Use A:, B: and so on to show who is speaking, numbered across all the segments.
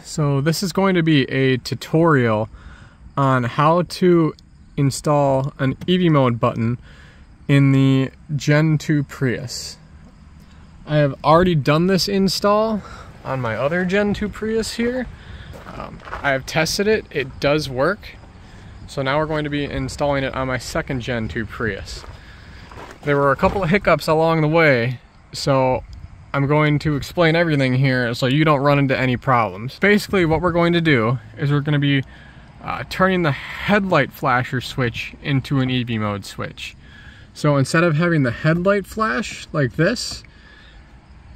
A: So this is going to be a tutorial on how to install an EV mode button in the Gen 2 Prius. I have already done this install on my other Gen 2 Prius here. I have tested it, it does work. So now we're going to be installing it on my second Gen 2 Prius. There were a couple of hiccups along the way, so I'm going to explain everything here so you don't run into any problems. Basically what we're going to do is we're going to be turning the headlight flasher switch into an EV mode switch. So instead of having the headlight flash like this,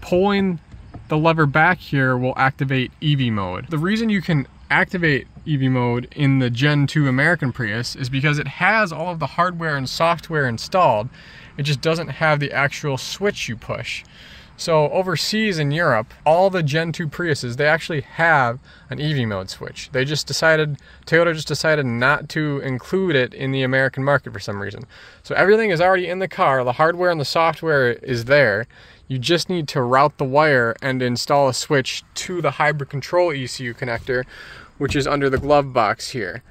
A: pulling the lever back here will activate EV mode. The reason you can activate EV mode in the Gen 2 American Prius is because it has all of the hardware and software installed. It just doesn't have the actual switch you push. So overseas in Europe, all the Gen 2 Priuses, they actually have an EV mode switch. Toyota just decided not to include it in the American market for some reason. So everything is already in the car, the hardware and the software is there. You just need to route the wire and install a switch to the hybrid control ECU connector, which is under the glove box here.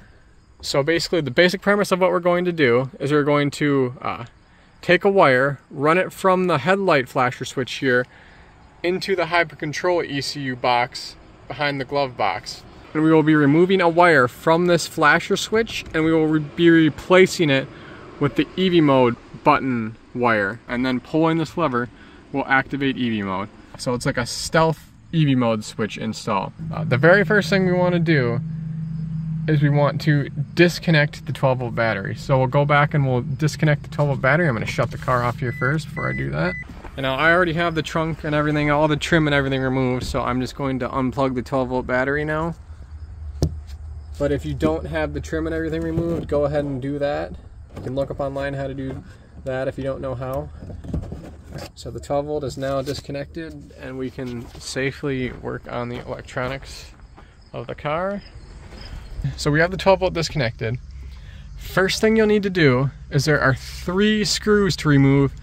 A: So basically the basic premise of what we're going to do is we're going to take a wire, run it from the headlight flasher switch here into the hybrid control ECU box behind the glove box. And we will be removing a wire from this flasher switch and we will be replacing it with the EV mode button wire, and then pulling this lever will activate EV mode. So it's like a stealth EV mode switch install. The very first thing we want to do is we want to disconnect the 12 volt battery. So we'll go back and we'll disconnect the 12 volt battery. I'm going to shut the car off here first before I do that. And now I already have the trunk and everything, all the trim and everything removed, so I'm just going to unplug the 12 volt battery now. But if you don't have the trim and everything removed, go ahead and do that. You can look up online how to do that if you don't know how. So the 12 volt is now disconnected and we can safely work on the electronics of the car. So we have the 12 volt disconnected. First thing you'll need to do is there are 3 screws to remove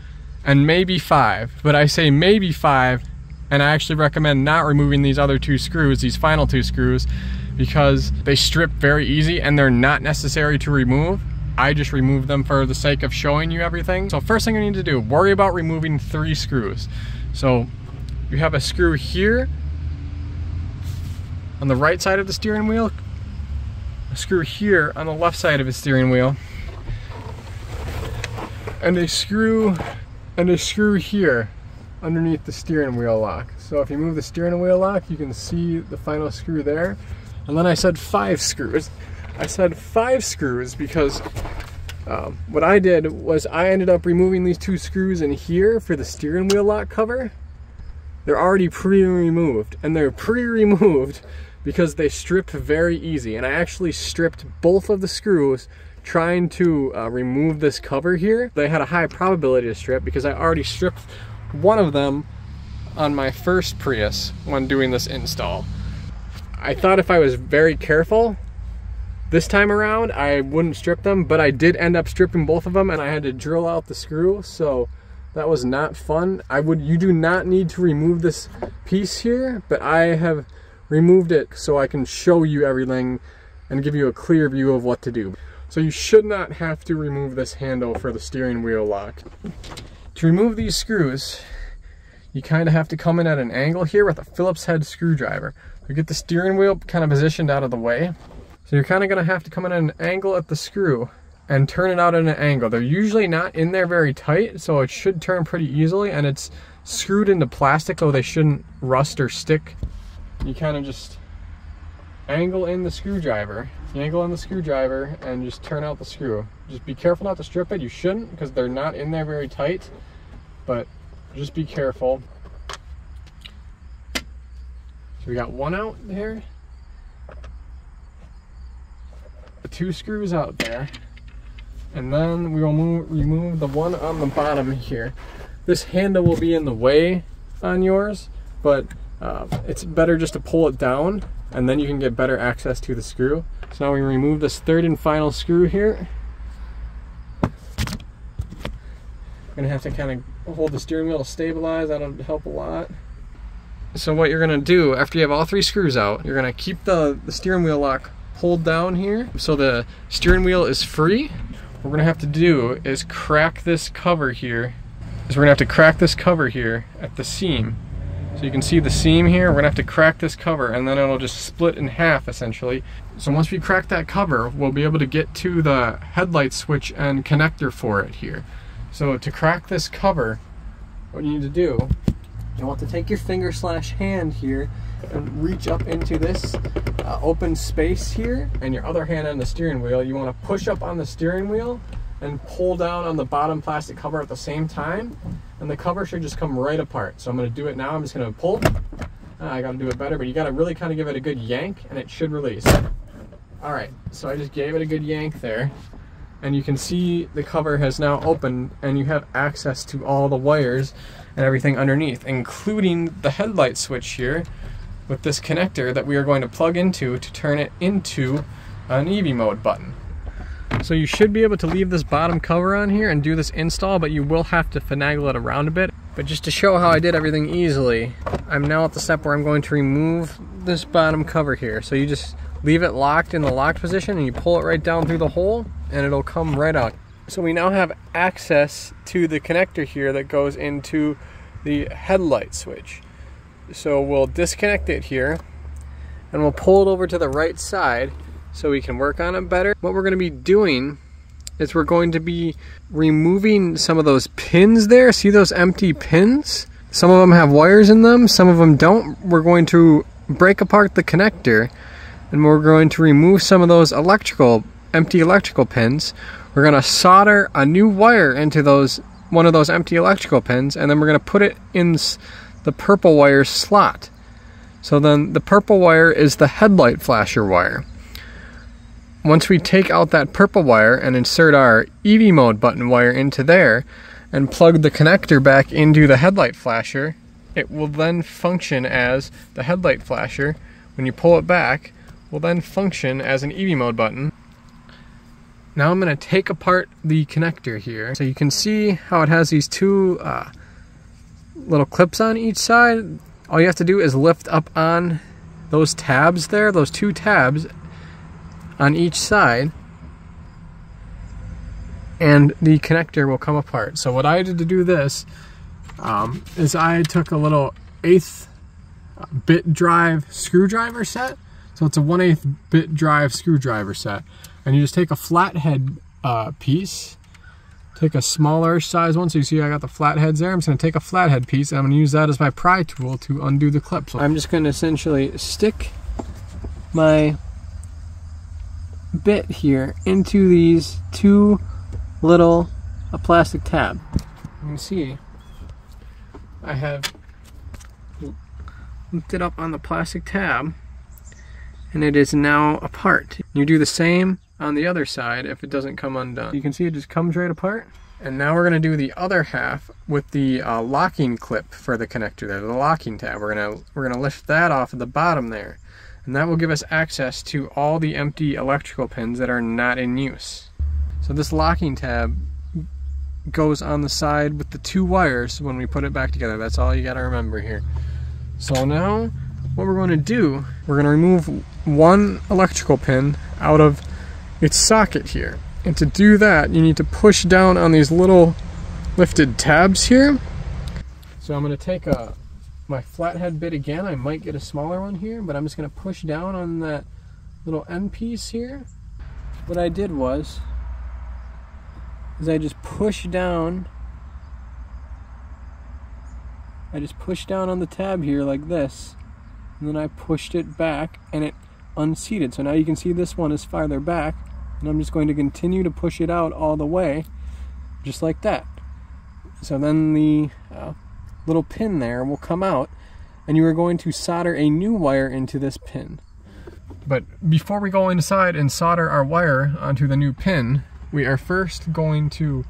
A: and maybe 5, but I say maybe 5, and I actually recommend not removing these other 2 screws, these final 2 screws, because they strip very easy and they're not necessary to remove. I just remove them for the sake of showing you everything. So first thing you need to do, worry about removing 3 screws. So you have a screw here on the right side of the steering wheel, a screw here on the left side of the steering wheel, and a screw here underneath the steering wheel lock. So if you move the steering wheel lock, you can see the final screw there. And then I said 5 screws. I said 5 screws because what I did was I ended up removing these 2 screws in here for the steering wheel lock cover. They're already pre-removed, and they're pre-removed because they strip very easy. And I actually stripped both of the screws trying to remove this cover here. They had a high probability to strip because I already stripped one of them on my first Prius when doing this install. I thought if I was very careful this time around, I wouldn't strip them, but I did end up stripping both of them and I had to drill out the screw, so that was not fun. You do not need to remove this piece here, but I have removed it so I can show you everything and give you a clear view of what to do. So you should not have to remove this handle for the steering wheel lock. To remove these screws, you kind of have to come in at an angle here with a Phillips head screwdriver. You get the steering wheel kind of positioned out of the way. So you're kind of going to have to come in at an angle at the screw and turn it out at an angle. They're usually not in there very tight, so it should turn pretty easily, and it's screwed into plastic, so they shouldn't rust or stick. You kind of just angle in the screwdriver. You angle in the screwdriver and just turn out the screw. Just be careful not to strip it. You shouldn't, because they're not in there very tight, but just be careful. So we got one out there. The 2 screws out there, and then we will remove the one on the bottom here. This handle will be in the way on yours, but it's better just to pull it down and then you can get better access to the screw. So now we remove this 3rd and final screw here. I'm gonna have to kind of hold the steering wheel to stabilize. That'll help a lot. So what you're gonna do after you have all 3 screws out, you're gonna keep the steering wheel lock pulled down here so the steering wheel is free. What we're gonna have to do is crack this cover here. We're gonna have to crack this cover here at the seam. So you can see the seam here. We're gonna have to crack this cover and then it'll just split in half essentially. So once we crack that cover, we'll be able to get to the headlight switch and connector for it here. So to crack this cover, what you need to do, you want to take your finger/hand here and reach up into this open space here, and your other hand on the steering wheel. You want to push up on the steering wheel and pull down on the bottom plastic cover at the same time, and the cover should just come right apart. So I'm going to do it now. I'm just going to pull. I got to do it better, but you got to really kind of give it a good yank and it should release. All right, so I just gave it a good yank there, and you can see the cover has now opened and you have access to all the wires and everything underneath, including the headlight switch here with this connector that we are going to plug into to turn it into an EV mode button. So you should be able to leave this bottom cover on here and do this install, but you will have to finagle it around a bit. But just to show how I did everything easily, I'm now at the step where I'm going to remove this bottom cover here. So you just leave it locked in the locked position and you pull it right down through the hole and it'll come right out. So we now have access to the connector here that goes into the headlight switch. So we'll disconnect it here and we'll pull it over to the right side so we can work on it better. What we're going to be doing is we're going to be removing some of those pins there. See those empty pins? Some of them have wires in them, some of them don't. We're going to break apart the connector and we're going to remove some of those empty electrical pins. We're going to solder a new wire into one of those empty electrical pins, and then we're going to put it in the purple wire slot. So then the purple wire is the headlight flasher wire. Once we take out that purple wire and insert our EV mode button wire into there and plug the connector back into the headlight flasher, it will then function as the headlight flasher. When you pull it back, will then function as an EV mode button. Now I'm going to take apart the connector here. So you can see how it has these 2 little clips on each side. All you have to do is lift up on those tabs there, those 2 tabs on each side, and the connector will come apart. So what I did to do this is I took a little 1/8 bit drive screwdriver set. So it's a 1/8 bit drive screwdriver set. And you just take a flathead piece, take a smaller size one, so you see I got the flatheads there. I'm just going to take a flathead piece and I'm going to use that as my pry tool to undo the clip. So I'm just going to essentially stick my bit here into these 2 little plastic tab. You can see I have looped it up on the plastic tab and it is now apart. You do the same on the other side if it doesn't come undone. You can see it just comes right apart. And now we're going to do the other half with the locking clip for the connector there, the locking tab. We're going to lift that off at the bottom there, and that will give us access to all the empty electrical pins that are not in use. So this locking tab goes on the side with the 2 wires when we put it back together. That's all you got to remember here. So now what we're going to do, we're going to remove 1 electrical pin out of its socket here. And to do that, you need to push down on these little lifted tabs here. So I'm going to take my flathead bit again. I might get a smaller one here, but I'm just going to push down on that little end piece here. What I did was I just pushed down on the tab here like this, and then I pushed it back and it unseated. So now you can see this one is farther back, and I'm just going to continue to push it out all the way, just like that. So then the little pin there will come out, and you are going to solder a new wire into this pin. But before we go inside and solder our wire onto the new pin, we are first going to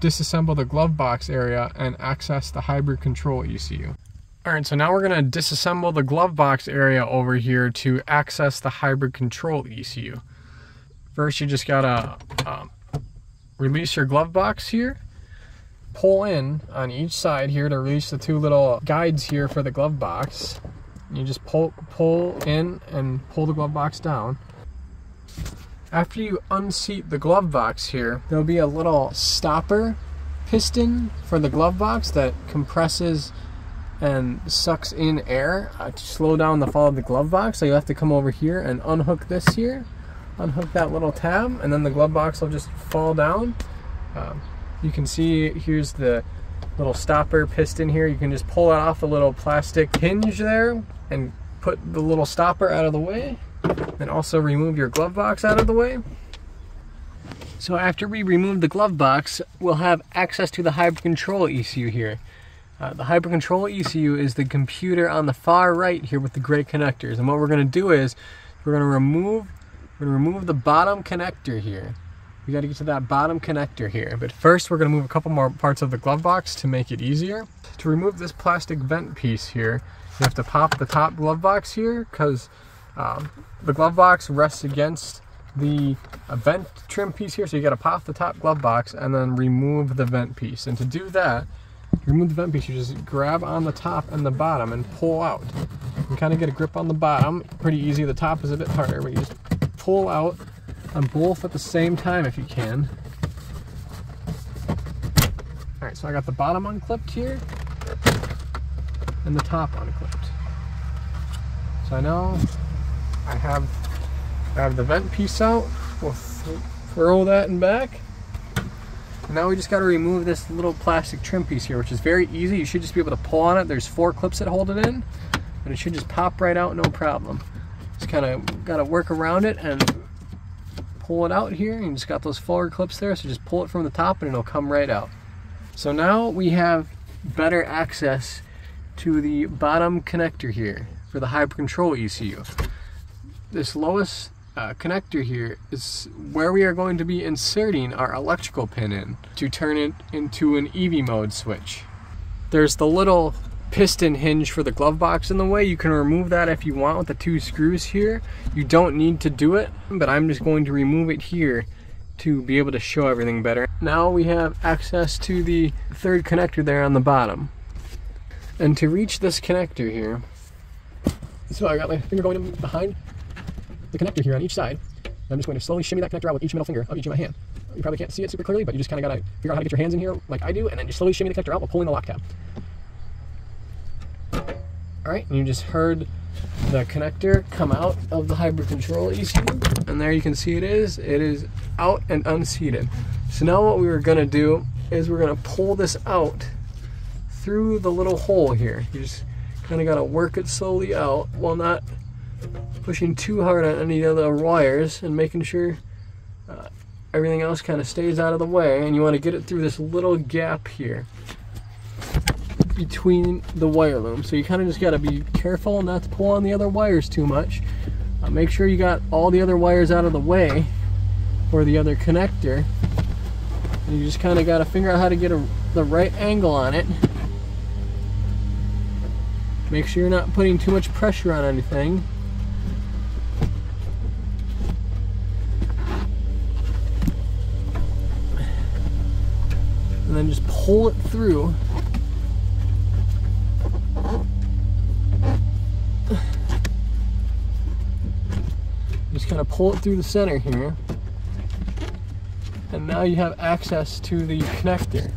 A: disassemble the glove box area and access the hybrid control ECU. Alright, so now we're going to disassemble the glove box area over here to access the hybrid control ECU. First, you just gotta release your glove box here, pull in on each side here to release the two little guides here for the glove box. You just pull in and pull the glove box down. After you unseat the glove box here, there'll be a little stopper piston for the glove box that compresses and sucks in air to slow down the fall of the glove box. So you have to come over here and unhook this here, unhook that little tab, and then the glove box will just fall down. You can see here's the little stopper piston here. You can just pull it off the little plastic hinge there and put the little stopper out of the way, and also remove your glove box out of the way. So after we remove the glove box, we'll have access to the hybrid control ECU here. The hybrid control ECU is the computer on the far right here with the gray connectors. And what we're going to do is we're going to remove the bottom connector here. We got to get to that bottom connector here. But first we're going to move a couple more parts of the glove box to make it easier. To remove this plastic vent piece here, you have to pop the top glove box here, because the glove box rests against the vent trim piece here, so you got to pop the top glove box and then remove the vent piece. And to do that, remove the vent piece, you just grab on the top and the bottom and pull out. You kind of get a grip on the bottom, pretty easy. The top is a bit harder, but you just pull out on both at the same time if you can. Alright, so I got the bottom unclipped here and the top unclipped. So I know I have the vent piece out. We'll throw that in back. And now we just got to remove this little plastic trim piece here, which is very easy. You should just be able to pull on it. There's 4 clips that hold it in, and it should just pop right out, no problem. Just kind of got to work around it and pull it out here. You just got those 4 clips there, so just pull it from the top and it'll come right out. So now we have better access to the bottom connector here for the hybrid control ECU. This lowest connector here is where we are going to be inserting our electrical pin in to turn it into an EV mode switch. There's the little piston hinge for the glove box in the way. You can remove that if you want with the 2 screws here. You don't need to do it, but I'm just going to remove it here to be able to show everything better. Now we have access to the 3rd connector there on the bottom. And to reach this connector here, so I got my finger going in behind the connector here on each side. I'm just going to slowly shimmy that connector out with each middle finger of each of my hand. You probably can't see it super clearly, but you just kind of got to figure out how to get your hands in here like I do, and then just slowly shimmy the connector out while pulling the lock tab. Alright, and you just heard the connector come out of the hybrid control ECU, and there you can see it is out and unseated. So now what we were going to do is we're going to pull this out through the little hole here. You just kind of got to work it slowly out while not pushing too hard on any of the wires, and making sure everything else kind of stays out of the way. And you want to get it through this little gap here between the wire looms. So you kind of just got to be careful not to pull on the other wires too much. Make sure you got all the other wires out of the way for the other connector. And you just kind of got to figure out how to get the right angle on it. Make sure you're not putting too much pressure on anything. And then just pull it through. Just kind of pull it through the center here. And now you have access to the connector.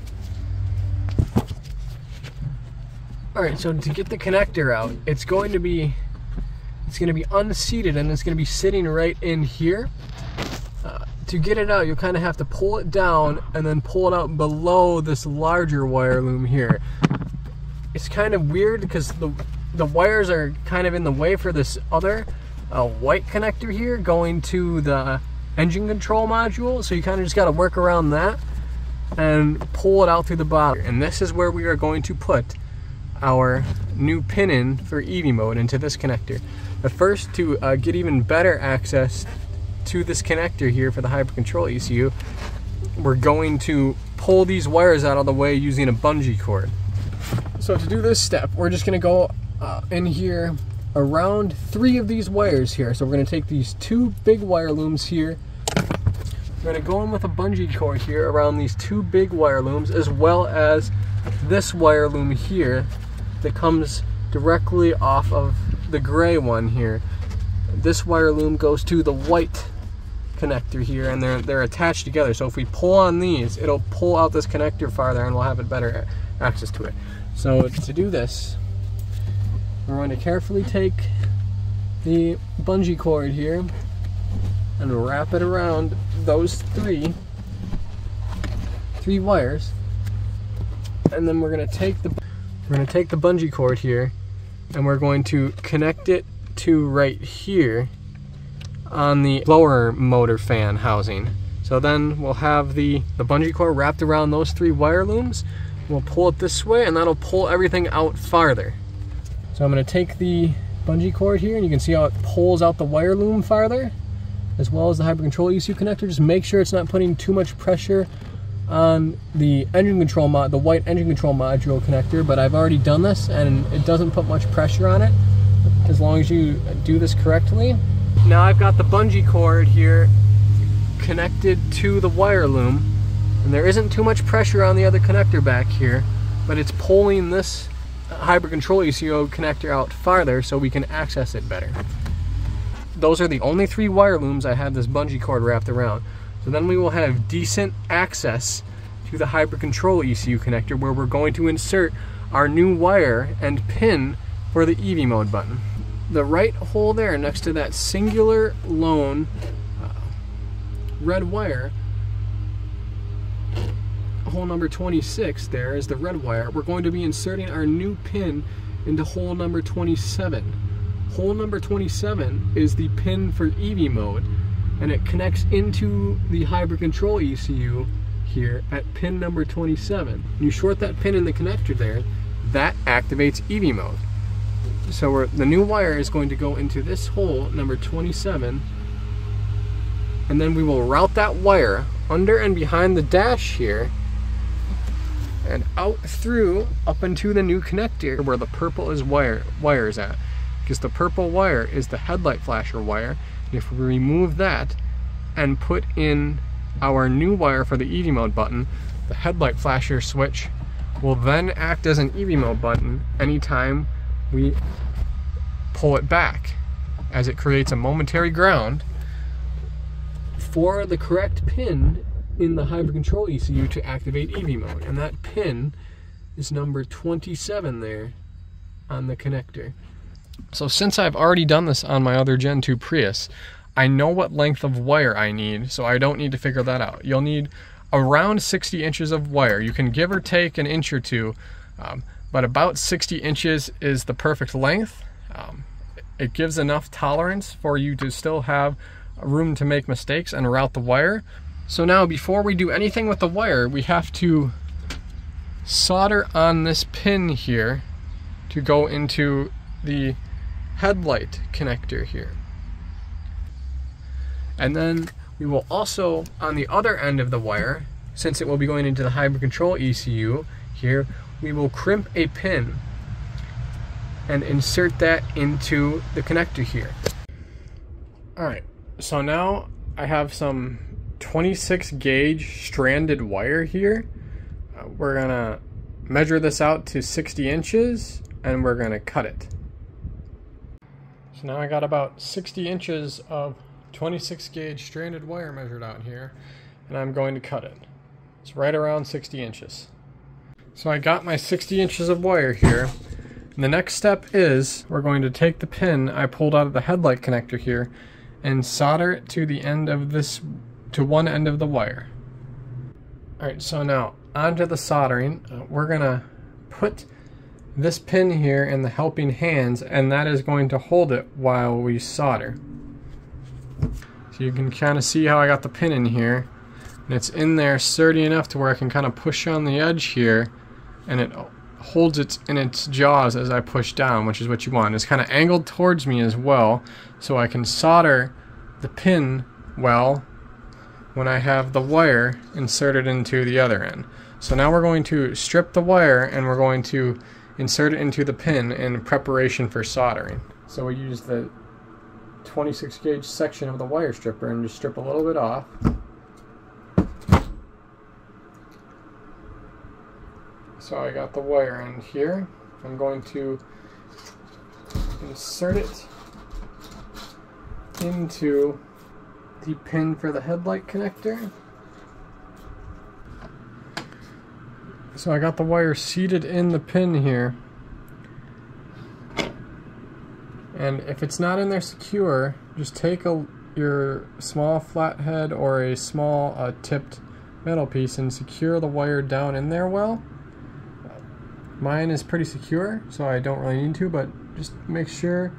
A: Alright, so to get the connector out, it's going to be unseated, and it's going to be sitting right in here. To get it out, you'll kind of have to pull it down and then pull it out below this larger wire loom here. It's kind of weird because the wires are kind of in the way for this other white connector here going to the engine control module, so you kind of just got to work around that and pull it out through the bottom. And this is where we are going to put our new pin in for EV mode into this connector. But first, to get even better access to this connector here for the hybrid control ECU, we're going to pull these wires out of the way using a bungee cord. So to do this step, we're just going to go in here around 3 of these wires here. So we're going to take these 2 big wire looms here, We're going to go in with a bungee cord here around these two big wire looms, as well as this wire loom here that comes directly off of the gray one here. This wire loom goes to the white connector here, and they're attached together. So if we pull on these, it'll pull out this connector farther and we'll have better access to it. So to do this, we're going to carefully take the bungee cord here and wrap it around those three wires, and then we're going to take the bungee cord here and we're going to connect it to right here on the blower motor fan housing. So then we'll have the bungee cord wrapped around those three wire looms. We'll pull it this way and that'll pull everything out farther. So I'm going to take the bungee cord here, and you can see how it pulls out the wire loom farther, as well as the hybrid control ECU connector. Just make sure it's not putting too much pressure on the engine control the white engine control module connector, but I've already done this and it doesn't put much pressure on it as long as you do this correctly. Now I've got the bungee cord here connected to the wire loom, and there isn't too much pressure on the other connector back here, but it's pulling this hybrid control ECU connector out farther so we can access it better. Those are the only three wire looms I have this bungee cord wrapped around. So then we will have decent access to the hybrid control ECU connector, where we're going to insert our new wire and pin for the EV mode button. The right hole there next to that singular lone red wire, hole number 26 there is the red wire. We're going to be inserting our new pin into hole number 27. Hole number 27 is the pin for EV mode, and it connects into the hybrid control ECU here at pin number 27. You short that pin in the connector there, that activates EV mode. So the new wire is going to go into this hole number 27, and then we will route that wire under and behind the dash here and out through up into the new connector where the purple is wire is at, because the purple wire is the headlight flasher wire. And if we remove that and put in our new wire for the EV mode button, the headlight flasher switch will then act as an EV mode button anytime we pull it back, as it creates a momentary ground for the correct pin in the hybrid control ECU to activate EV mode, and that pin is number 27 there on the connector. So since I've already done this on my other Gen 2 Prius, I know what length of wire I need, so I don't need to figure that out. You'll need around 60 inches of wire. You can give or take an inch or two, but about 60 inches is the perfect length. It gives enough tolerance for you to still have room to make mistakes and route the wire. So now, before we do anything with the wire, we have to solder on this pin here to go into the headlight connector here. And then we will also, on the other end of the wire, since it will be going into the hybrid control ECU here, we will crimp a pin and insert that into the connector here. Alright, so now I have some 26 gauge stranded wire here. We're gonna measure this out to 60 inches and we're gonna cut it. So now I got about 60 inches of 26 gauge stranded wire measured out here, and I'm going to cut it. It's right around 60 inches. So I got my 60 inches of wire here. And the next step is we're going to take the pin I pulled out of the headlight connector here and solder it to the end of this, to one end of the wire. Alright, so now onto the soldering. We're gonna put this pin here in the helping hands, and that is going to hold it while we solder. So you can kind of see how I got the pin in here, and it's in there sturdy enough to where I can kind of push on the edge here, and it holds it in its jaws as I push down, which is what you want. It's kind of angled towards me as well, so I can solder the pin well when I have the wire inserted into the other end. So now we're going to strip the wire and we're going to insert it into the pin in preparation for soldering. So we use the 26 gauge section of the wire stripper and just strip a little bit off. So I got the wire in here. I'm going to insert it into the pin for the headlight connector. So I got the wire seated in the pin here. And if it's not in there secure, just take your small flathead or a small tipped metal piece and secure the wire down in there well. Mine is pretty secure, so I don't really need to, but just make sure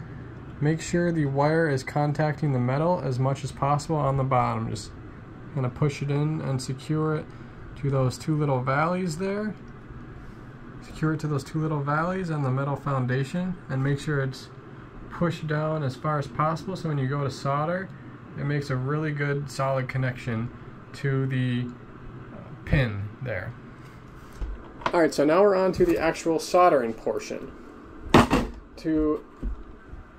A: the wire is contacting the metal as much as possible on the bottom. Just kind of push it in and secure it to those two little valleys there. Secure it to those two little valleys and the metal foundation, and make sure it's pushed down as far as possible so when you go to solder, it makes a really good solid connection to the pin there. Alright, so now we're on to the actual soldering portion. To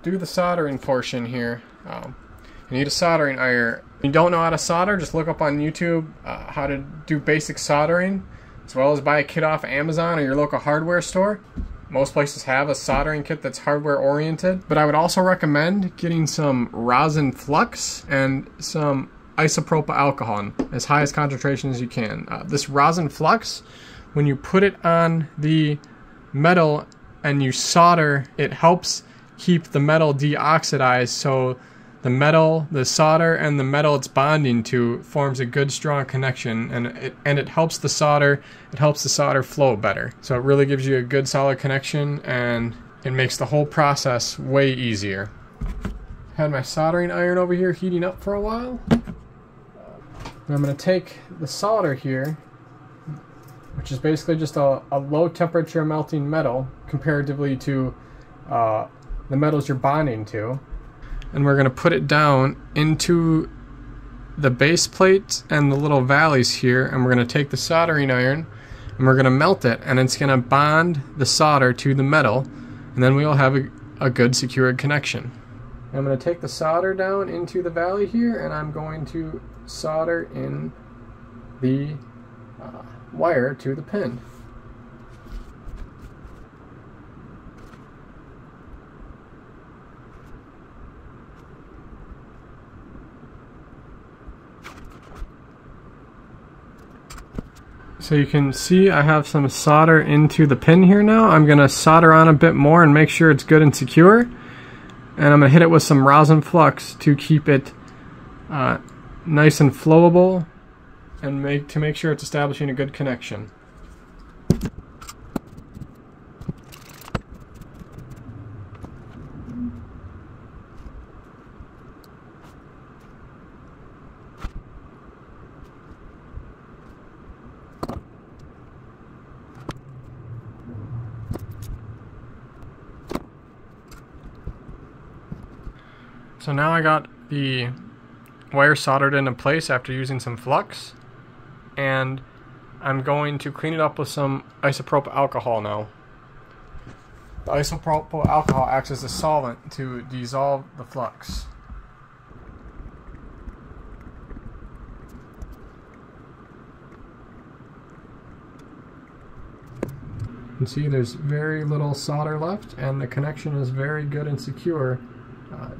A: do the soldering portion here, you need a soldering iron. If you don't know how to solder, just look up on YouTube how to do basic soldering, as well as buy a kit off Amazon or your local hardware store. Most places have a soldering kit that's hardware oriented, but I would also recommend getting some rosin flux and some isopropyl alcohol, as high as concentration as you can. This rosin flux, when you put it on the metal and you solder, it helps keep the metal deoxidized, so the solder and the metal it's bonding to forms a good strong connection, and it helps the solder flow better. So it really gives you a good solid connection, and it makes the whole process way easier. Had my soldering iron over here heating up for a while. And I'm going to take the solder here, which is basically just a low temperature melting metal comparatively to the metals you're bonding to. And we're going to put it down into the base plate and the little valleys here, and we're going to take the soldering iron and we're going to melt it, and it's going to bond the solder to the metal, and then we'll have a good secured connection. I'm going to take the solder down into the valley here, and I'm going to solder in the wire to the pin. So you can see I have some solder into the pin here now. I'm going to solder on a bit more and make sure it's good and secure. And I'm going to hit it with some rosin flux to keep it nice and flowable, and make sure it's establishing a good connection. So now I got the wire soldered into place after using some flux, and I'm going to clean it up with some isopropyl alcohol now. The isopropyl alcohol acts as a solvent to dissolve the flux. You can see there's very little solder left, and the connection is very good and secure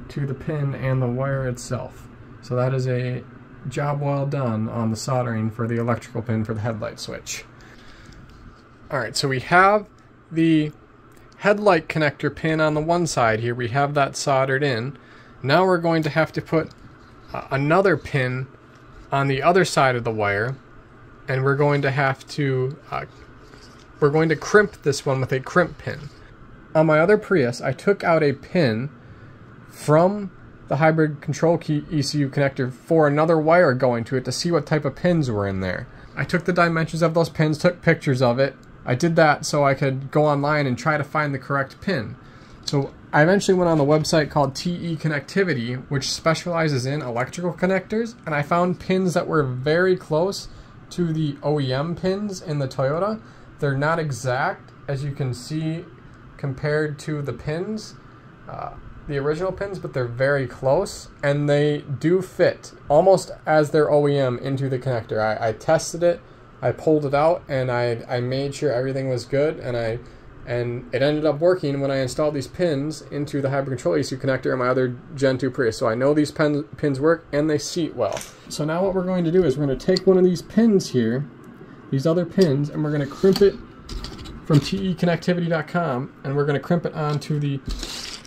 A: to the pin and the wire itself. So that is a job well done on the soldering for the electrical pin for the headlight switch. Alright, so we have the headlight connector pin on the one side here. We have that soldered in. Now we're going to have to put another pin on the other side of the wire, and we're going to have to crimp this one with a crimp pin. On my other Prius, I took out a pin from the hybrid control key ECU connector for another wire going to it to see what type of pins were in there. I took the dimensions of those pins, took pictures of it. I did that so I could go online and try to find the correct pin. So I eventually went on the website called TE Connectivity, which specializes in electrical connectors, and I found pins that were very close to the OEM pins in the Toyota. They're not exact, as you can see, compared to the pins, the original pins, but they're very close, and they do fit almost as their OEM into the connector. I tested it, I pulled it out and I made sure everything was good, and it ended up working when I installed these pins into the Hybrid Control ECU connector in my other Gen 2 Prius. So I know these pins work and they seat well. So now what we're going to do is we're going to take one of these pins here, these other pins, and we're going to crimp it from teconnectivity.com, and we're going to crimp it onto the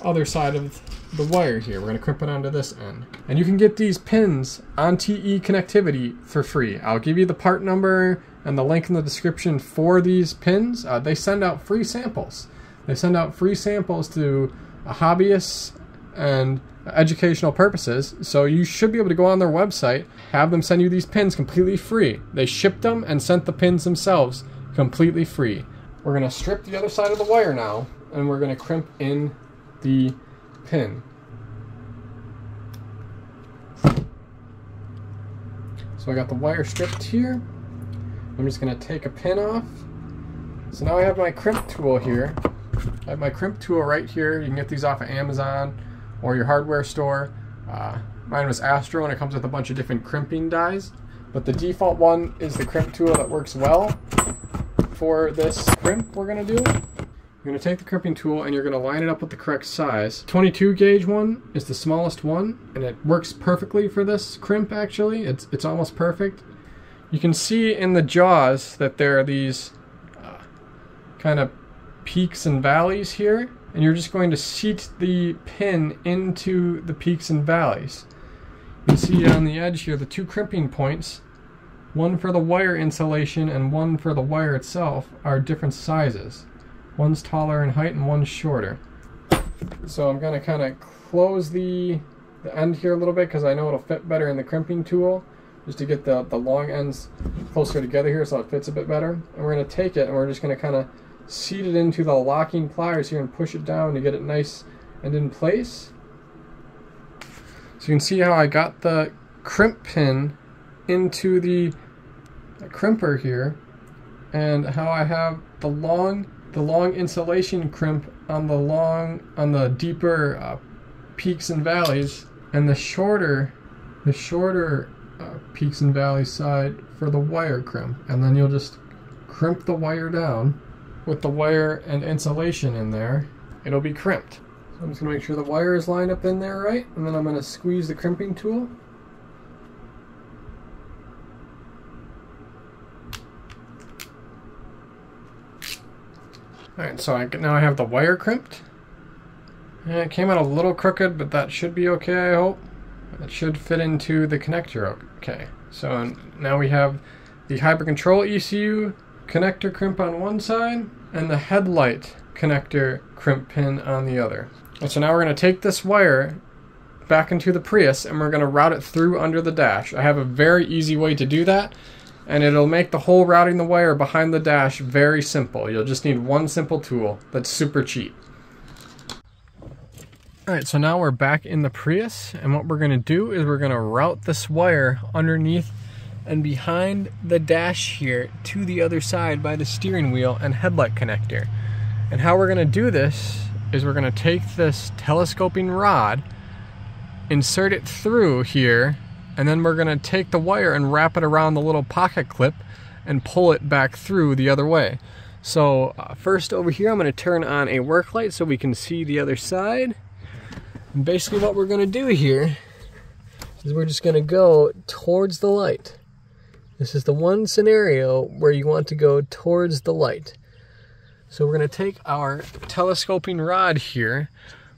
A: other side of the wire here. We're going to crimp it onto this end. And you can get these pins on TE Connectivity for free. I'll give you the part number and the link in the description for these pins. They send out free samples. They send out free samples to hobbyists and educational purposes. So you should be able to go on their website, have them send you these pins completely free. They shipped them and sent the pins themselves completely free. We're going to strip the other side of the wire now, and we're going to crimp in the pin. So I got the wire stripped here. I'm just going to take a pin off. So now I have my crimp tool here. I have my crimp tool right here. You can get these off of Amazon or your hardware store. Mine was Astro, and it comes with a bunch of different crimping dies. But the default one is the crimp tool that works well for this crimp we're going to do. You're going to take the crimping tool and you're going to line it up with the correct size. 22 gauge one is the smallest one, and it works perfectly for this crimp actually. It's almost perfect. You can see in the jaws that there are these kind of peaks and valleys here, and you're just going to seat the pin into the peaks and valleys. You can see on the edge here the two crimping points, one for the wire insulation and one for the wire itself, are different sizes. One's taller in height and one's shorter. So I'm going to kind of close the end here a little bit because I know it'll fit better in the crimping tool, just to get the long ends closer together here so it fits a bit better. And we're going to take it and we're just going to kind of seat it into the locking pliers here and push it down to get it nice and in place. So you can see how I got the crimp pin into the crimper here, and how I have the long insulation crimp on the deeper peaks and valleys, and the shorter peaks and valleys side for the wire crimp. And then you'll just crimp the wire down with the wire and insulation in there. It'll be crimped. So I'm just going to make sure the wire is lined up in there right, and then I'm going to squeeze the crimping tool. Alright, so now I have the wire crimped. And it came out a little crooked, but that should be okay, I hope. It should fit into the connector okay. So now we have the Hybrid Control ECU connector crimp on one side, and the Headlight connector crimp pin on the other. And so now we're going to take this wire back into the Prius, and we're going to route it through under the dash. I have a very easy way to do that, and it'll make the whole routing the wire behind the dash very simple. You'll just need one simple tool that's super cheap. Alright, so now we're back in the Prius, and what we're going to do is we're going to route this wire underneath and behind the dash here to the other side by the steering wheel and headlight connector. And how we're going to do this is we're going to take this telescoping rod, insert it through here, and then we're going to take the wire and wrap it around the little pocket clip and pull it back through the other way. So first over here I'm going to turn on a work light so we can see the other side. And basically what we're going to do here is we're just going to go towards the light. This is the one scenario where you want to go towards the light. So we're going to take our telescoping rod here,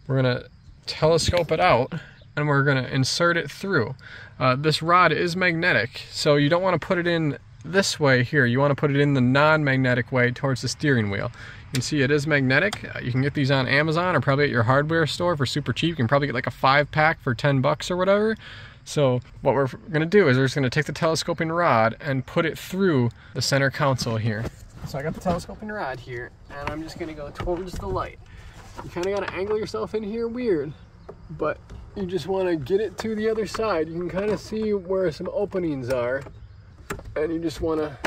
A: we're going to telescope it out, and we're going to insert it through. This rod is magnetic, so you don't want to put it in this way here. You want to put it in the non-magnetic way towards the steering wheel. You can see it is magnetic. You can get these on Amazon or probably at your hardware store for super cheap. You can probably get like a 5-pack for 10 bucks or whatever. So what we're going to do is we're just going to take the telescoping rod and put it through the center console here. So I got the telescoping rod here, and I'm just going to go towards the light. You kind of got to angle yourself in here weird, but you just want to get it to the other side. You can kind of see where some openings are, and you just want to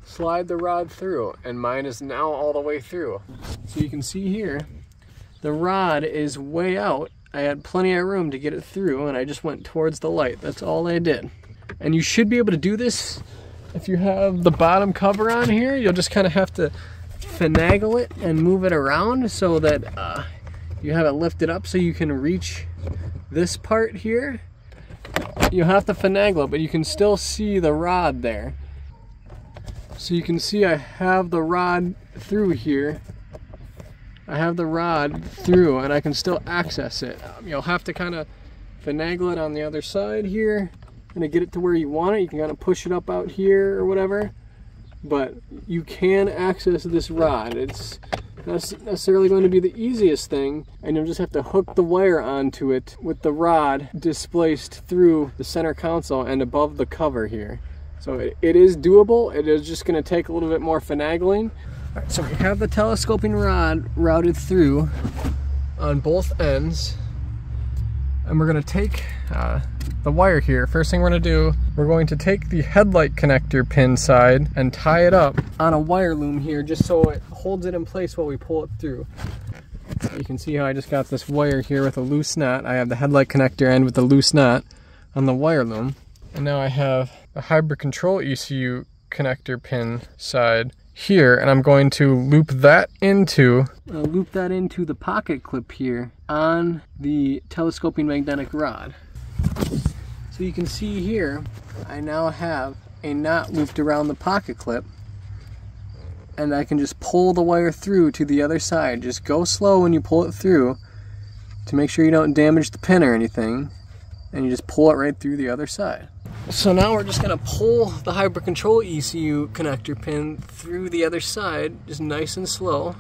A: slide the rod through, and mine is now all the way through. So you can see here, the rod is way out. I had plenty of room to get it through, and I just went towards the light. That's all I did. And you should be able to do this If you have the bottom cover on here, you'll just kind of have to finagle it and move it around so that you have it lifted up so you can reach this part here. You'll have to finagle it, but you can still see the rod there. So you can see I have the rod through here. I have the rod through and I can still access it. You'll have to kind of finagle it on the other side here and to get it to where you want it. You can kind of push it up out here or whatever, but you can access this rod. It's not necessarily going to be the easiest thing, and you'll just have to hook the wire onto it with the rod displaced through the center console and above the cover here. So it is doable. It is just going to take a little bit more finagling. All right, so we have the telescoping rod routed through on both ends, and we're going to take the wire here. First thing we're going to do, we're going to take the headlight connector pin side and tie it up on a wire loom here just so it holds it in place while we pull it through. You can see how I just got this wire here with a loose knot. I have the headlight connector end with the loose knot on the wire loom, and now I have the hybrid control ECU connector pin side here, and I'm going to loop that into the pocket clip here on the telescoping magnetic rod. So you can see here I now have a knot looped around the pocket clip, and I can just pull the wire through to the other side. Just go slow when you pull it through to make sure you don't damage the pin or anything, and you just pull it right through the other side. So now we're just going to pull the hybrid control ECU connector pin through the other side, just nice and slow.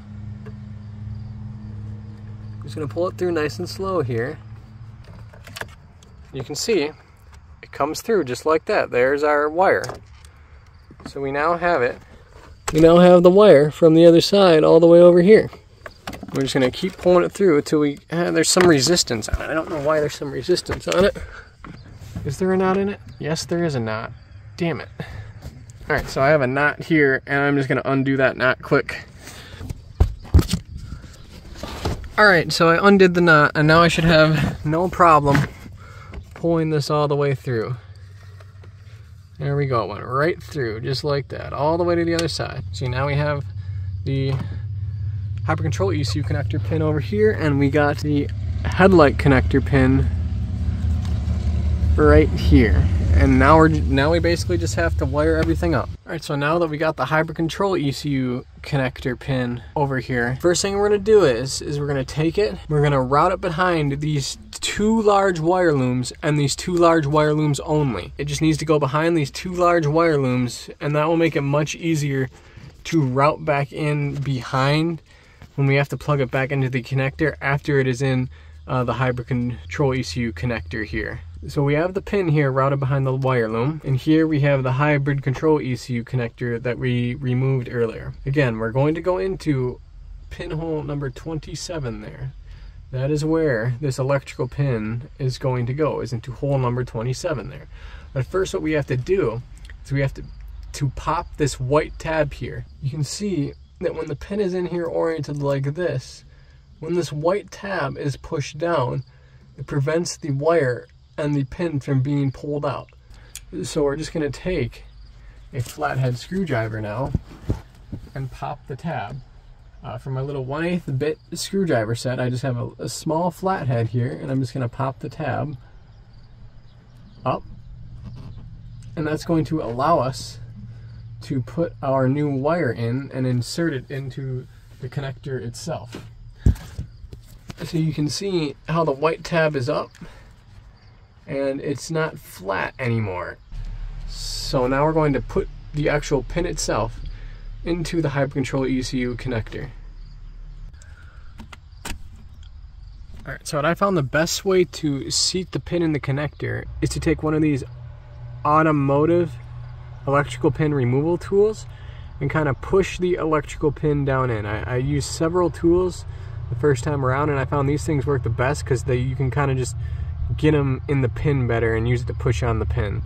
A: Just going to pull it through nice and slow here. You can see it comes through just like that. There's our wire. So we now have it. We now have the wire from the other side all the way over here. We're just going to keep pulling it through until there's some resistance on it. I don't know why there's some resistance on it. Is there a knot in it? Yes, there is a knot. Damn it. Alright, so I have a knot here, and I'm just going to undo that knot quick. Alright, so I undid the knot, and now I should have no problem pulling this all the way through. There we go, it went right through, just like that, all the way to the other side. See, now we have the hybrid control ECU connector pin over here, and we got the headlight connector pin right here, and now we basically just have to wire everything up. Alright, so now that we got the hybrid control ECU connector pin over here, first thing we're going to do is we're going to take it, we're going to route it behind these two large wire looms, and these two large wire looms only. It just needs to go behind these two large wire looms, and that will make it much easier to route back in behind when we have to plug it back into the connector after it is in the hybrid control ECU connector here. So we have the pin here routed behind the wire loom, and here we have the hybrid control ECU connector that we removed earlier. Again, we're going to go into pinhole number 27 there. That is where this electrical pin is going to go, is into hole number 27 there. But first what we have to do is we have to pop this white tab here. You can see that when the pin is in here oriented like this, when this white tab is pushed down, it prevents the wire and the pin from being pulled out. So we're just going to take a flathead screwdriver now and pop the tab. For my little 1/8 bit screwdriver set, I just have a small flathead here, and I'm just going to pop the tab up, and that's going to allow us to put our new wire in and insert it into the connector itself. So you can see how the white tab is up and it's not flat anymore. So now we're going to put the actual pin itself into the hybrid control ECU connector. Alright, so what I found the best way to seat the pin in the connector is to take one of these automotive electrical pin removal tools and kind of push the electrical pin down in. I used several tools the first time around, and I found these things work the best because you can kind of just get them in the pin better and use it to push on the pin.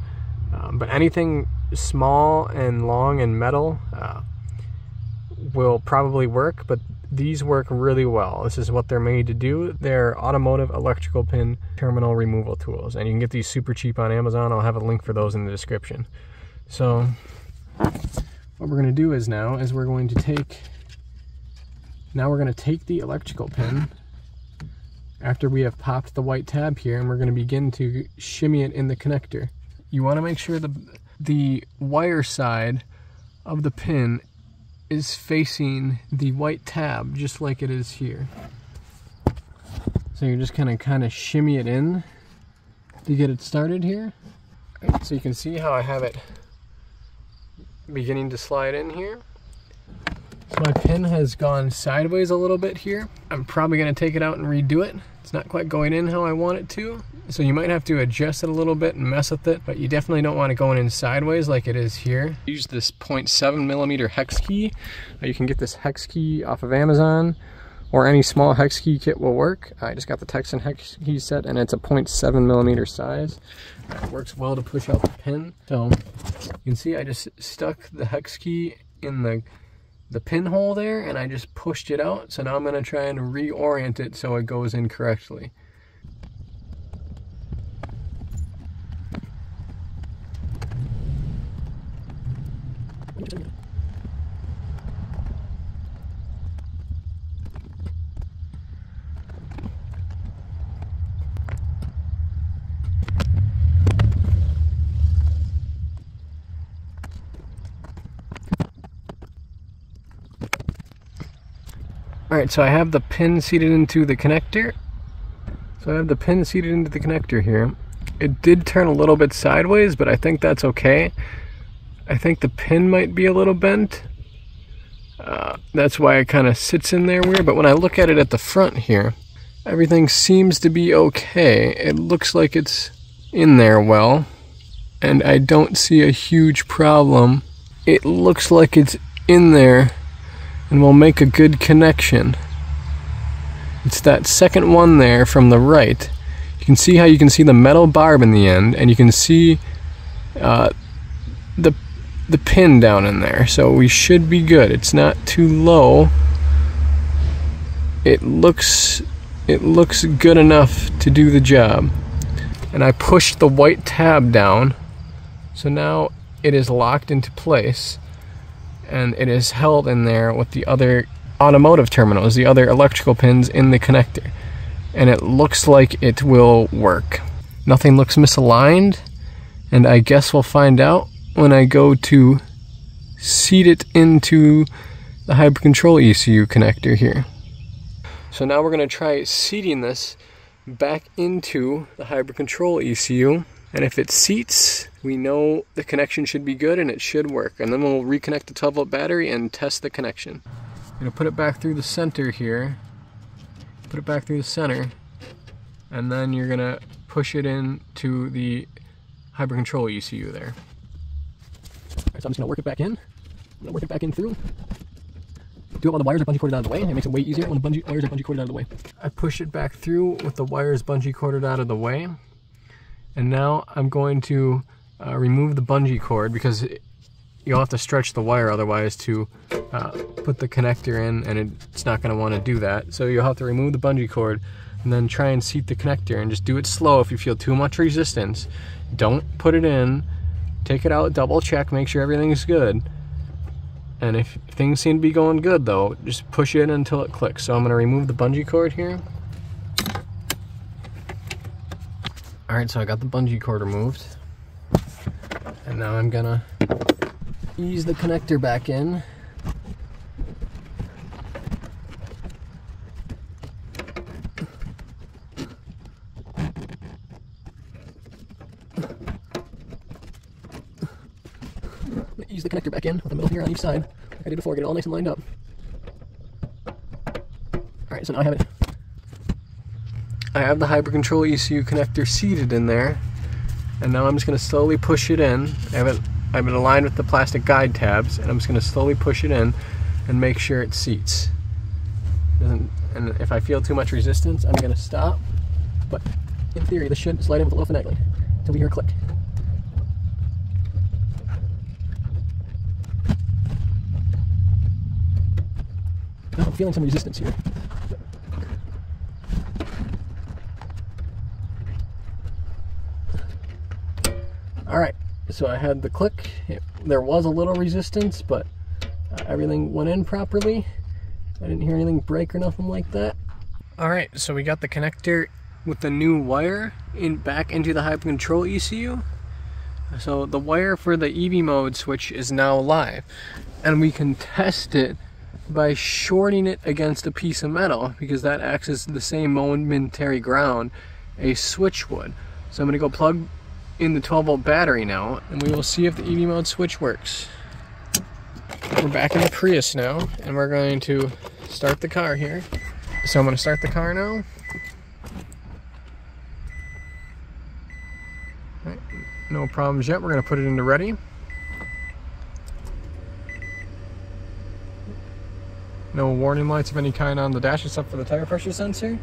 A: But anything small and long and metal will probably work, but these work really well. This is what they're made to do. They're automotive electrical pin terminal removal tools, and you can get these super cheap on Amazon. I'll have a link for those in the description. So What we're going to do is we're going to take the electrical pin after we have popped the white tab here, and we're going to begin to shimmy it in the connector. You want to make sure the wire side of the pin is facing the white tab just like it is here. So you're just kind of shimmy it in to get it started here. Right, so you can see how I have it beginning to slide in here. So my pin has gone sideways a little bit here. I'm probably going to take it out and redo it. It's not quite going in how I want it to. So you might have to adjust it a little bit and mess with it, but you definitely don't want it going in sideways like it is here. Use this 0.7mm hex key. You can get this hex key off of Amazon, or any small hex key kit will work. I just got the Texan hex key set, and it's a 0.7mm size. It works well to push out the pin. So you can see I just stuck the hex key in the pinhole there, and I just pushed it out. So now I'm going to try and reorient it so it goes in correctly. Alright, so I have the pin seated into the connector. Here. It did turn a little bit sideways, but I think that's okay. I think the pin might be a little bent. That's why it kind of sits in there weird, but when I look at it at the front here, everything seems to be okay. It looks like it's in there well, and I don't see a huge problem. It looks like it's in there and will make a good connection. It's that second one there from the right. You can see how you can see the metal barb in the end, and you can see the pin down in there. So we should be good. It's not too low. It looks good enough to do the job. And I pushed the white tab down, so now it is locked into place, and it is held in there with the other automotive terminals, the other electrical pins in the connector, and it looks like it will work. Nothing looks misaligned, and I guess we'll find out when I go to seat it into the hybrid control ECU connector here. So now we're going to try seating this back into the hybrid control ECU, and if it seats, we know the connection should be good and it should work. And then we'll reconnect the 12-volt battery and test the connection. I'm going to put it back through the center here. Put it back through the center. And then you're going to push it into the hybrid control ECU there. Alright, so I'm just going to work it back in. I'm going to work it back in through. Do it while the wires are bungee corded out of the way. It makes it way easier when the wires are bungee corded out of the way. I push it back through with the wires bungee corded out of the way. And now I'm going to remove the bungee cord, because you'll have to stretch the wire otherwise to put the connector in, and it's not going to want to do that. So you'll have to remove the bungee cord and then try and seat the connector, and just do it slow. If you feel too much resistance, don't put it in. Take it out, double check, make sure everything's good. And if things seem to be going good though, just push it until it clicks. So I'm going to remove the bungee cord here. Alright, so I got the bungee cord removed. And now I'm gonna ease the connector back in. Ease the connector back in with the middle here on each side, like I did before, get it all nice and lined up. Alright, so now I have the hybrid control ECU connector seated in there, and now I'm just going to slowly push it in. I have it aligned with the plastic guide tabs, and I'm just going to slowly push it in and make sure it seats. And if I feel too much resistance, I'm going to stop, but in theory this should slide in with a little finagling until we hear a click. Now I'm feeling some resistance here. Alright,
B: So I had the click. There was a little resistance, but everything went in properly. I didn't hear anything break or nothing like that. Alright, so we got the connector with the new wire back into the high control ECU. So the wire for the EV mode switch is now live, and we can test it by shorting it against a piece of metal, because that acts as the same momentary ground a switch would. So I'm going to go plug in the 12-volt battery now, and we will see if the EV mode switch works. We're back in the Prius now, and we're going to start the car here. So I'm going to start the car now. Right, no problems yet. We're going to put it into ready. No warning lights of any kind on the dash except for the tire pressure sensor.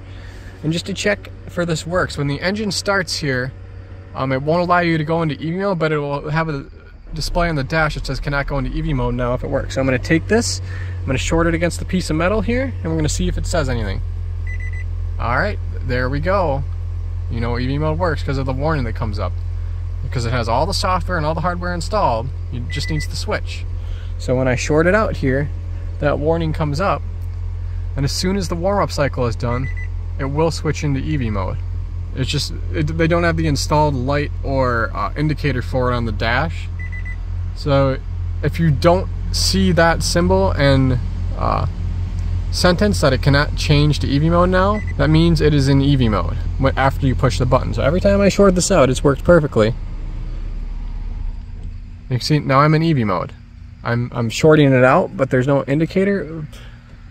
B: And just to check for this works, when the engine starts here, it won't allow you to go into EV mode, but it will have a display on the dash that says cannot go into EV mode now if it works. So I'm going to take this, I'm going to short it against the piece of metal here, and we're going to see if it says anything. Alright, there we go. You know EV mode works because of the warning that comes up. Because it has all the software and all the hardware installed, it just needs the switch. So when I short it out here, that warning comes up, and as soon as the warm-up cycle is done, it will switch into EV mode. It's just, they don't have the installed light or indicator for it on the dash. So if you don't see that symbol and sentence that it cannot change to EV mode now, that means it is in EV mode after you push the button. So every time I short this out, it's worked perfectly. You can see now I'm in EV mode. I'm shorting it out, but there's no indicator,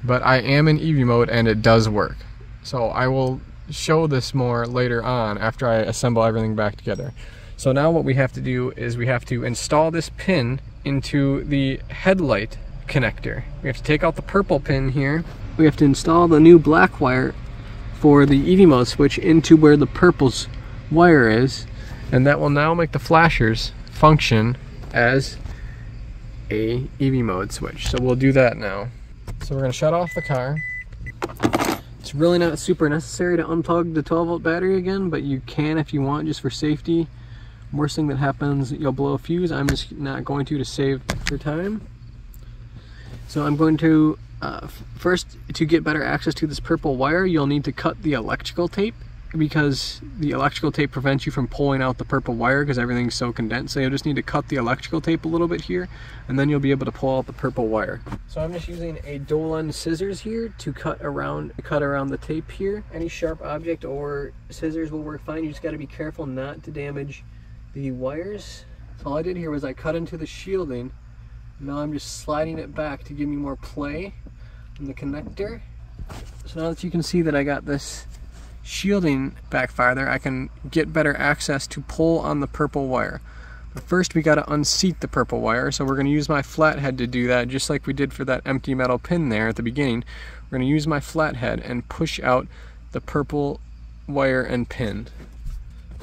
B: but I am in EV mode and it does work. So I will show this more later on after I assemble everything back together. So now what we have to do is we have to install this pin into the headlight connector. We have to take out the purple pin here. We have to install the new black wire for the EV mode switch into where the purple's wire is, and that will now make the flashers function as a EV mode switch. So we'll do that now. So we're going to shut off the car. It's really not super necessary to unplug the 12-volt battery again, but you can if you want, just for safety. Worst thing that happens, you'll blow a fuse. I'm just not going to save your time. So I'm going to, first, to get better access to this purple wire, you'll need to cut the electrical tape, because the electrical tape prevents you from pulling out the purple wire because everything's so condensed. So you'll just need to cut the electrical tape a little bit here, and then you'll be able to pull out the purple wire. So I'm just using a dual end scissors here to cut around the tape here. Any sharp object or scissors will work fine. You just got to be careful not to damage the wires. So all I did here was I cut into the shielding. Now I'm just sliding it back to give me more play in the connector. So now that you can see that I got this shielding back farther, I can get better access to pull on the purple wire. But first we got to unseat the purple wire, so we're going to use my flathead to do that, just like we did for that empty metal pin there at the beginning. We're going to use my flathead and push out the purple wire and pin.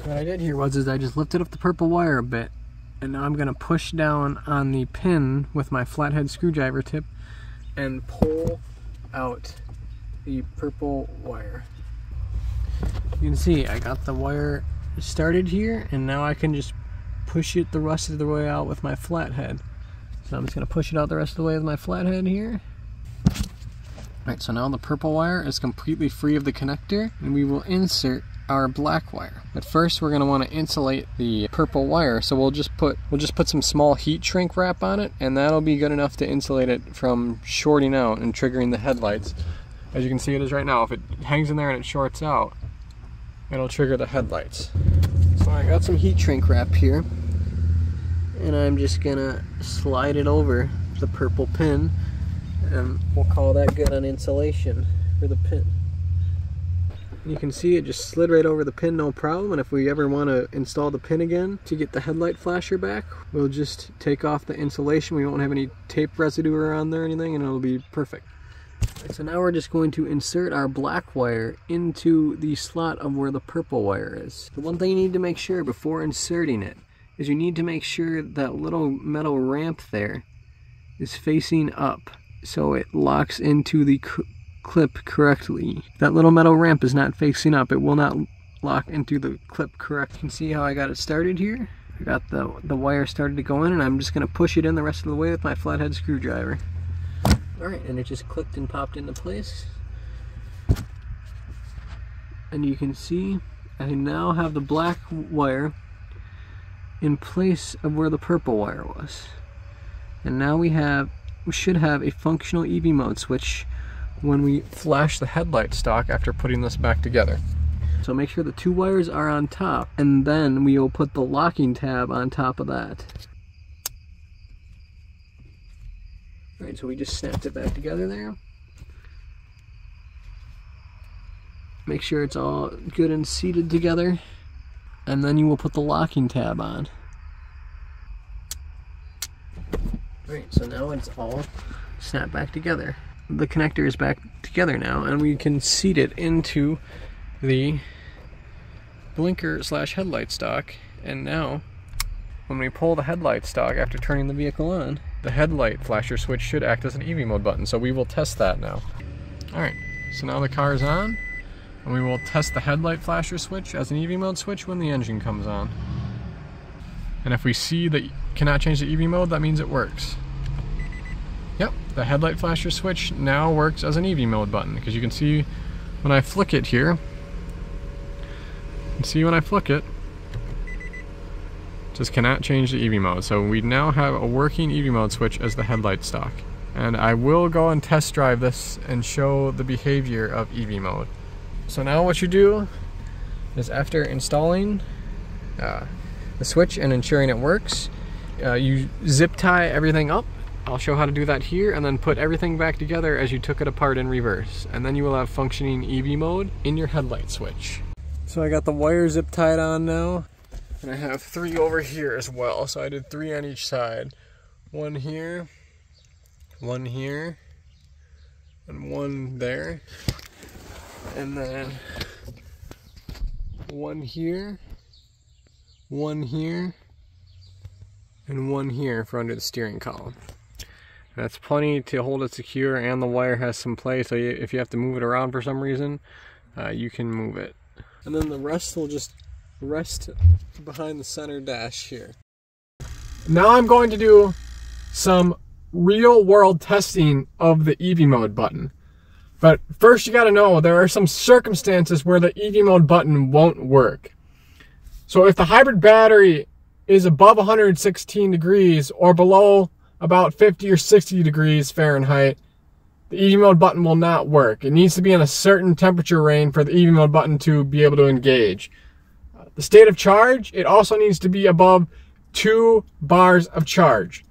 B: So what I did here was I just lifted up the purple wire a bit, and now I'm going to push down on the pin with my flathead screwdriver tip and pull out the purple wire. You can see I got the wire started here, and now I can just push it the rest of the way out with my flathead. So I'm just going to push it out the rest of the way with my flathead here. Alright, so now the purple wire is completely free of the connector, and we will insert our black wire. But first we're going to want to insulate the purple wire, so we'll just put some small heat shrink wrap on it, and that'll be good enough to insulate it from shorting out and triggering the headlights. As you can see, it is right now. If it hangs in there and it shorts out, it'll trigger the headlights. So I got some heat shrink wrap here, and I'm just gonna slide it over the purple pin, and we'll call that good on insulation for the pin. You can see it just slid right over the pin, no problem. And if we ever want to install the pin again to get the headlight flasher back, we'll just take off the insulation. We won't have any tape residue around there or anything, and it'll be perfect. So now we're just going to insert our black wire into the slot of where the purple wire is. The one thing you need to make sure before inserting it is you need to make sure that little metal ramp there is facing up so it locks into the clip correctly. If that little metal ramp is not facing up, it will not lock into the clip correct. You can see how I got it started here.
A: I got the wire started to go in, and I'm just going to push it in the rest of the way with my flathead screwdriver. Alright, and it just clicked and popped into place. And you can see I now have the black wire in place of where the purple wire was. And now we should have a functional EV mode switch when we flash the headlight stock after putting this back together. So make sure the two wires are on top, and then we will put the locking tab on top of that. Alright, so we just snapped it back together there. Make sure it's all good and seated together, and then you will put the locking tab on. Alright, so now it's all snapped back together. The connector is back together now, and we can seat it into the blinker / headlight stock. And now when we pull the headlight stock after turning the vehicle on, the headlight flasher switch should act as an EV mode button, so we will test that now. Alright, so now the car is on, and we will test the headlight flasher switch as an EV mode switch when the engine comes on. And if we see that you cannot change the EV mode, that means it works. Yep, the headlight flasher switch now works as an EV mode button, because you can see when I flick it here, just cannot change the EV mode. So we now have a working EV mode switch as the headlight stock. And I will go and test drive this and show the behavior of EV mode. So now what you do is, after installing the switch and ensuring it works, you zip tie everything up. I'll show how to do that here, and then put everything back together as you took it apart in reverse. And then you will have functioning EV mode in your headlight switch. So I got the wire zip tied on now, and I have 3 over here as well. So I did 3 on each side. 1 here, 1 here, and 1 there. And then 1 here, 1 here, and 1 here for under the steering column. That's plenty to hold it secure, and the wire has some play, so if you have to move it around for some reason, you can move it. And then the rest will just rest behind the center dash here. Now I'm going to do some real world testing of the EV mode button. But first you gotta know there are some circumstances where the EV mode button won't work. So if the hybrid battery is above 116 degrees or below about 50 or 60 degrees Fahrenheit, the EV mode button will not work. It needs to be in a certain temperature range for the EV mode button to be able to engage. The state of charge, it also needs to be above 2 bars of charge.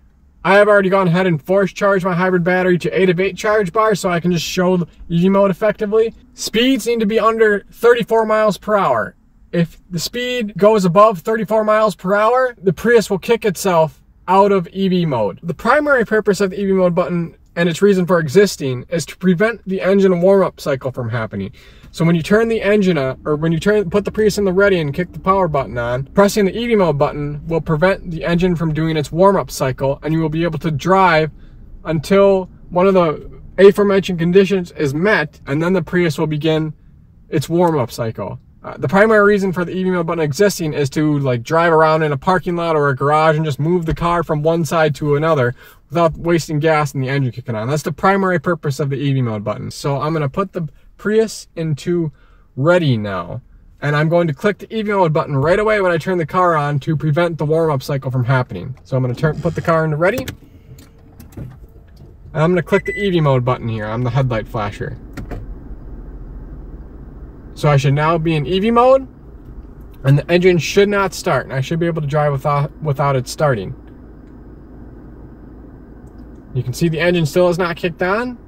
A: I have already gone ahead and force charged my hybrid battery to 8 of 8 charge bars, so I can just show the EV mode effectively. Speeds need to be under 34 miles per hour. If the speed goes above 34 miles per hour, the Prius will kick itself out of EV mode. The primary purpose of the EV mode button and its reason for existing is to prevent the engine warm-up cycle from happening. So when you turn the engine on, or when you put the Prius in the ready and kick the power button on, pressing the EV mode button will prevent the engine from doing its warm-up cycle, and you will be able to drive until one of the aforementioned conditions is met, and then the Prius will begin its warm-up cycle. The primary reason for the EV mode button existing is to drive around in a parking lot or a garage and just move the car from one side to another without wasting gas and the engine kicking on. That's the primary purpose of the EV mode button. So I'm going to put the Prius into ready now, and I'm going to click the EV mode button right away when I turn the car on to prevent the warm-up cycle from happening. So I'm going to put the car into ready, and I'm going to click the EV mode button here on the headlight flasher. So I should now be in EV mode, and the engine should not start, and I should be able to drive without it starting. You can see the engine still is not kicked on,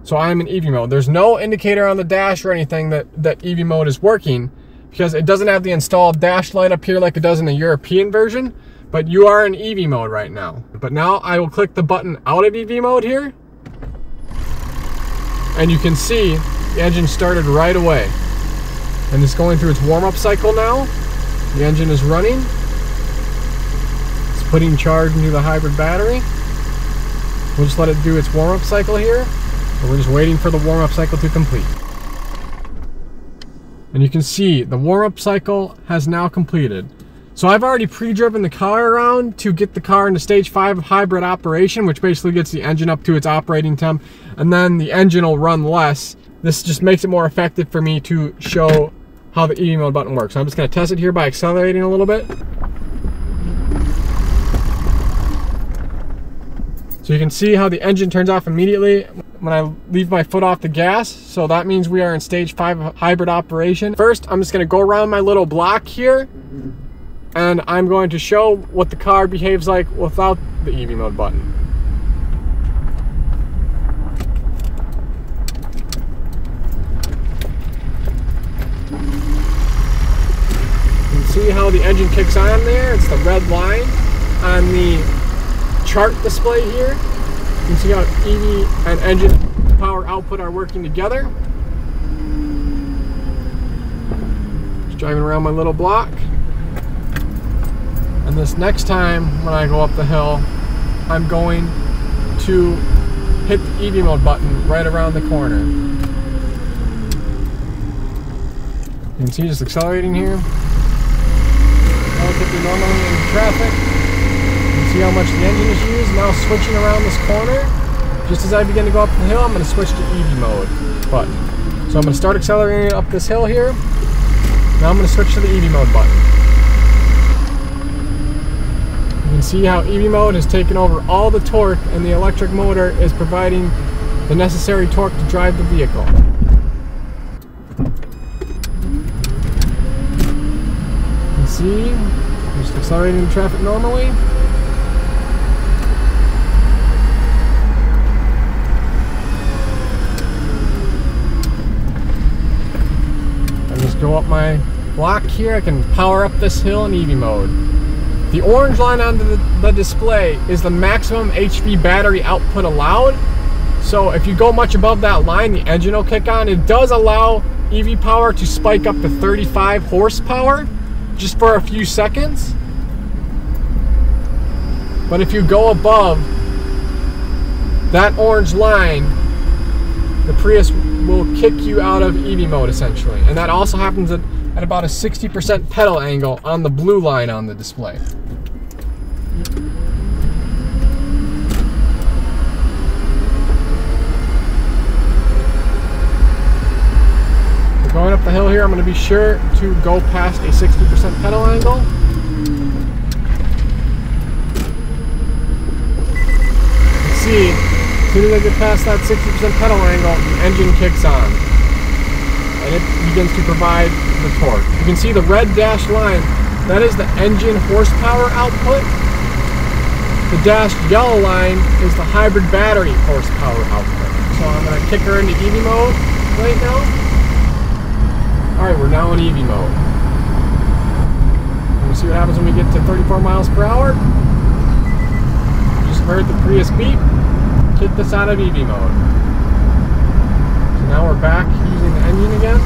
A: so I am in EV mode. There's no indicator on the dash or anything that EV mode is working, because it doesn't have the installed dash light up here like it does in the European version, but you are in EV mode right now. But now I will click the button out of EV mode here, and you can see the engine started right away, and it's going through its warm-up cycle now. The engine is running. It's putting charge into the hybrid battery. We'll just let it do its warm-up cycle here, and we're just waiting for the warm-up cycle to complete. And you can see the warm-up cycle has now completed. So I've already pre-driven the car around to get the car into stage 5 of hybrid operation, which basically gets the engine up to its operating temp, and then the engine will run less. This just makes it more effective for me to show how the EV mode button works. So I'm just going to test it here by accelerating a little bit. So you can see how the engine turns off immediately when I leave my foot off the gas. So that means we are in stage 5 of hybrid operation. First, I'm just going to go around my little block here, and I'm going to show what the car behaves like without the EV mode button. You can see how the engine kicks on there. It's the red line on the chart display here. You can see how EV and engine power output are working together. Just driving around my little block. And this next time when I go up the hill, I'm going to hit the EV mode button right around the corner. You can see just accelerating here. Relatively normally in traffic. You can see how much the engine is used. Now switching around this corner. Just as I begin to go up the hill, I'm going to switch to EV mode button. So I'm going to start accelerating up this hill here. Now I'm going to switch to the EV mode button. You can see how EV mode has taken over all the torque, and the electric motor is providing the necessary torque to drive the vehicle. You can see, just accelerating the traffic normally. I just go up my block here. I can power up this hill in EV mode. The orange line on the display is the maximum HV battery output allowed. So if you go much above that line, the engine will kick on. It does allow EV power to spike up to 35 horsepower just for a few seconds. But if you go above that orange line, the Prius will kick you out of EV mode essentially. And that also happens at about a 60% pedal angle on the blue line on the display. So going up the hill here, I'm going to be sure to go past a 60% pedal angle. You can see, as soon as I get past that 60% pedal angle, the engine kicks on. And it begins to provide the torque. You can see the red dashed line, that is the engine horsepower output. The dashed yellow line is the hybrid battery horsepower output. So I'm going to kick her into EV mode right now. Alright, we're now in EV mode. We'll see what happens when we get to 34 miles per hour. Just heard the Prius beep. Kick this out of EV mode. So now we're back using the engine again.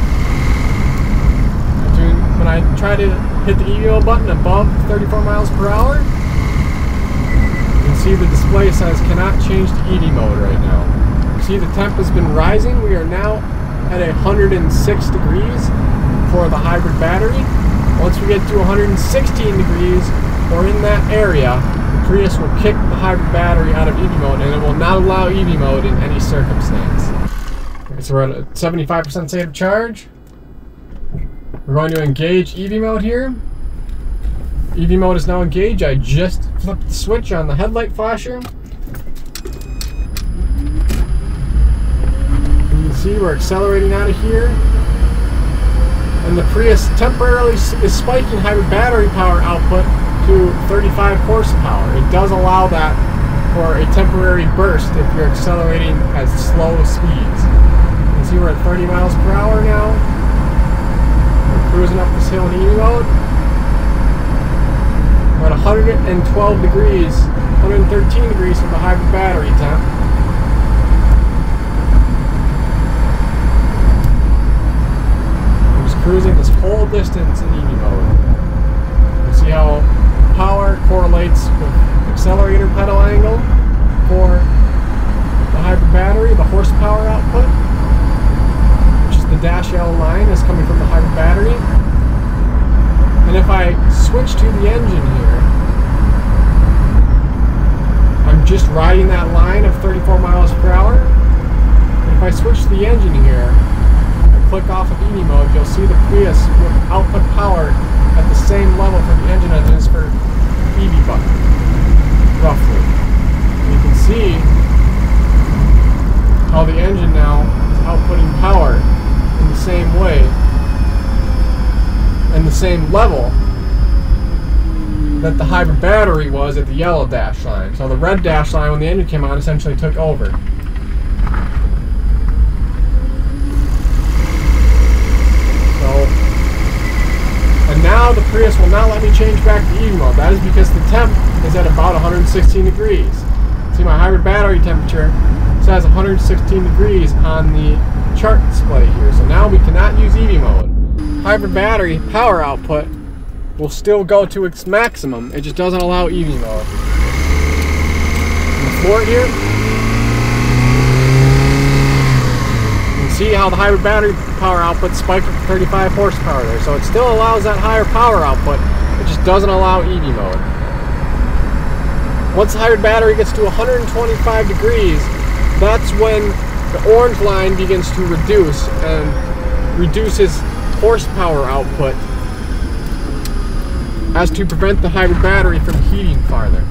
A: When I try to hit the EV mode button above 34 miles per hour, you can see the display says cannot change to EV mode right now. You see the temp has been rising. We are now at 106 degrees for the hybrid battery. Once we get to 116 degrees or in that area, the Prius will kick the hybrid battery out of EV mode, and it will not allow EV mode in any circumstance. Okay, so we're at a 75% state of charge. We're going to engage EV mode here. EV mode is now engaged. I just flipped the switch on the headlight flasher. You can see we're accelerating out of here. And the Prius temporarily is spiking hybrid battery power output to 35 horsepower. It does allow that for a temporary burst if you're accelerating at slow speeds. You can see we're at 30 miles per hour now. We're cruising up this hill in EV mode. We're at 112 degrees, 113 degrees from the hybrid battery temp. We're just cruising this whole distance in EV mode. You see how power correlates with accelerator pedal angle for the hybrid battery, the horsepower output, which is the dash yellow line is coming from the hybrid battery. And if I switch to the engine here, I'm just riding that line of 34 miles per hour. And if I switch to the engine here, I click off of EV mode, you'll see the Prius with output power at the same level for the engine as it is for EV button, roughly. And you can see how the engine now is outputting power in the same way and the same level that the hybrid battery was at the yellow dash line. So the red dash line, when the engine came on, essentially took over. And now the Prius will not let me change back to EV mode. That is because the temp is at about 116 degrees. See, my hybrid battery temperature says 116 degrees on the chart display here. So now we cannot use EV mode. Hybrid battery power output will still go to its maximum. It just doesn't allow EV mode. On the floor here, you can see how the hybrid battery power output spiked up to 35 horsepower there. So it still allows that higher power output. It just doesn't allow EV mode. Once the hybrid battery gets to 125 degrees, that's when the orange line begins to reduce and reduces horsepower output as to prevent the hybrid battery from heating farther.